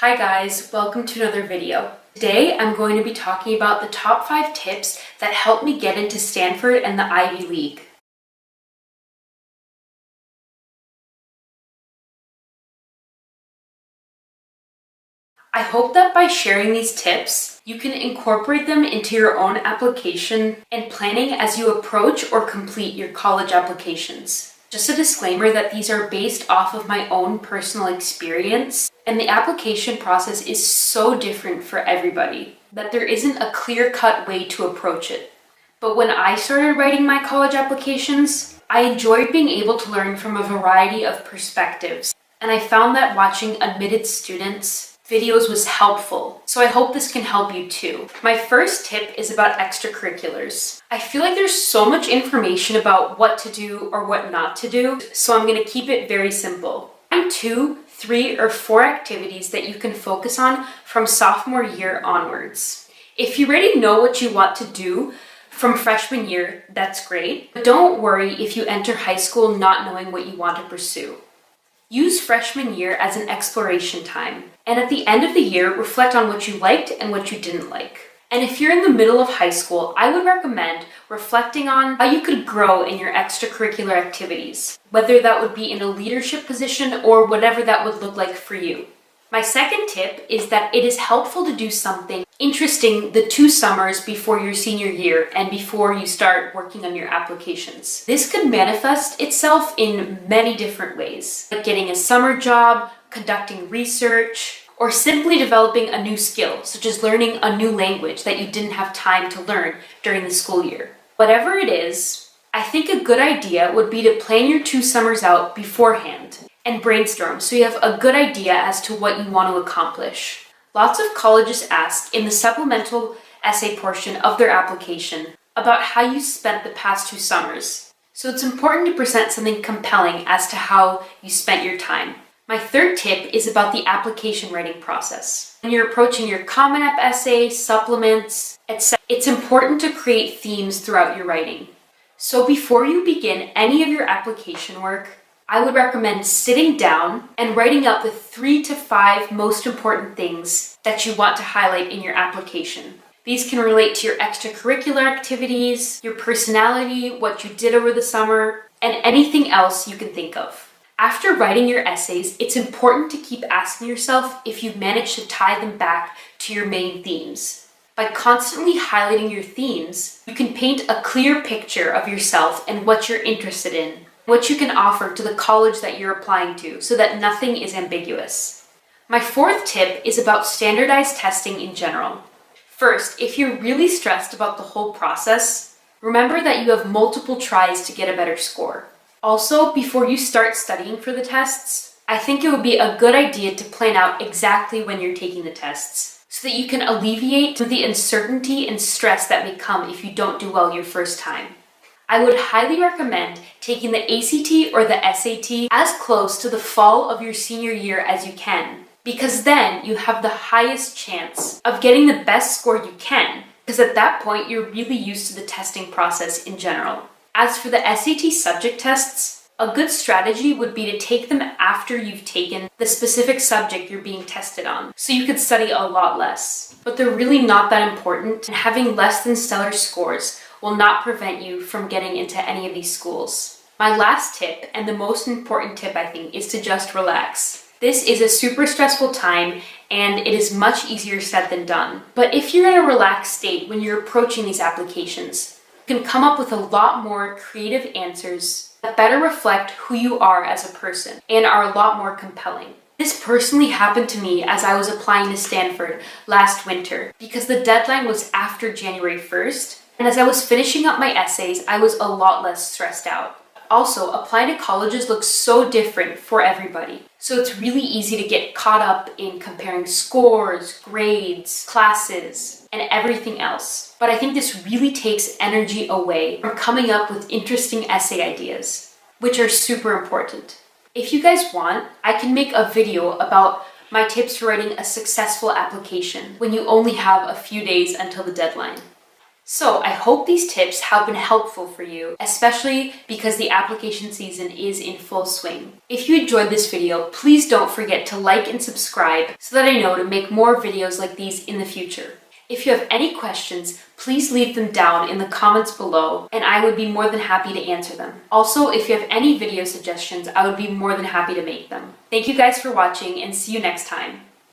Hi guys, welcome to another video. Today I'm going to be talking about the top 5 tips that helped me get into Stanford and the Ivy League. I hope that by sharing these tips, you can incorporate them into your own application and planning as you approach or complete your college applications. Just a disclaimer that these are based off of my own personal experience, and the application process is so different for everybody that there isn't a clear-cut way to approach it. But when I started writing my college applications, I enjoyed being able to learn from a variety of perspectives, and I found that watching admitted students' videos was helpful, so I hope this can help you too. My first tip is about extracurriculars. I feel like there's so much information about what to do or what not to do, so I'm going to keep it very simple. Find 2, 3, or 4 activities that you can focus on from sophomore year onwards. If you already know what you want to do from freshman year, that's great, but don't worry if you enter high school not knowing what you want to pursue. Use freshman year as an exploration time, and at the end of the year, reflect on what you liked and what you didn't like. And if you're in the middle of high school, I would recommend reflecting on how you could grow in your extracurricular activities, whether that would be in a leadership position or whatever that would look like for you. My second tip is that it is helpful to do something interesting the 2 summers before your senior year and before you start working on your applications. This could manifest itself in many different ways, like getting a summer job, conducting research, or simply developing a new skill, such as learning a new language that you didn't have time to learn during the school year. Whatever it is, I think a good idea would be to plan your 2 summers out beforehand and brainstorm so you have a good idea as to what you want to accomplish. Lots of colleges ask in the supplemental essay portion of their application about how you spent the past 2 summers. So it's important to present something compelling as to how you spent your time. My third tip is about the application writing process. When you're approaching your Common App essay, supplements, etc., it's important to create themes throughout your writing. So before you begin any of your application work, I would recommend sitting down and writing out the 3 to 5 most important things that you want to highlight in your application. These can relate to your extracurricular activities, your personality, what you did over the summer, and anything else you can think of. After writing your essays, it's important to keep asking yourself if you've managed to tie them back to your main themes. By constantly highlighting your themes, you can paint a clear picture of yourself and what you're interested in, what you can offer to the college that you're applying to, so that nothing is ambiguous. My fourth tip is about standardized testing in general. First, if you're really stressed about the whole process, remember that you have multiple tries to get a better score. Also, before you start studying for the tests, I think it would be a good idea to plan out exactly when you're taking the tests, so that you can alleviate the uncertainty and stress that may come if you don't do well your first time. I would highly recommend taking the ACT or the SAT as close to the fall of your senior year as you can, because then you have the highest chance of getting the best score you can, because at that point you're really used to the testing process in general. As for the SAT subject tests, a good strategy would be to take them after you've taken the specific subject you're being tested on, so you could study a lot less. But they're really not that important, and having less than stellar scores will not prevent you from getting into any of these schools. My last tip, and the most important tip I think, is to just relax. This is a super stressful time, and it is much easier said than done. But if you're in a relaxed state when you're approaching these applications, you can come up with a lot more creative answers that better reflect who you are as a person and are a lot more compelling. This personally happened to me as I was applying to Stanford last winter, because the deadline was after January 1st, and as I was finishing up my essays, I was a lot less stressed out. Also, applying to colleges looks so different for everybody, so it's really easy to get caught up in comparing scores, grades, classes, and everything else. But I think this really takes energy away from coming up with interesting essay ideas, which are super important. If you guys want, I can make a video about my tips for writing a successful application when you only have a few days until the deadline. So I hope these tips have been helpful for you, especially because the application season is in full swing. If you enjoyed this video, please don't forget to like and subscribe so that I know to make more videos like these in the future. If you have any questions, please leave them down in the comments below and I would be more than happy to answer them. Also, if you have any video suggestions, I would be more than happy to make them. Thank you guys for watching and see you next time.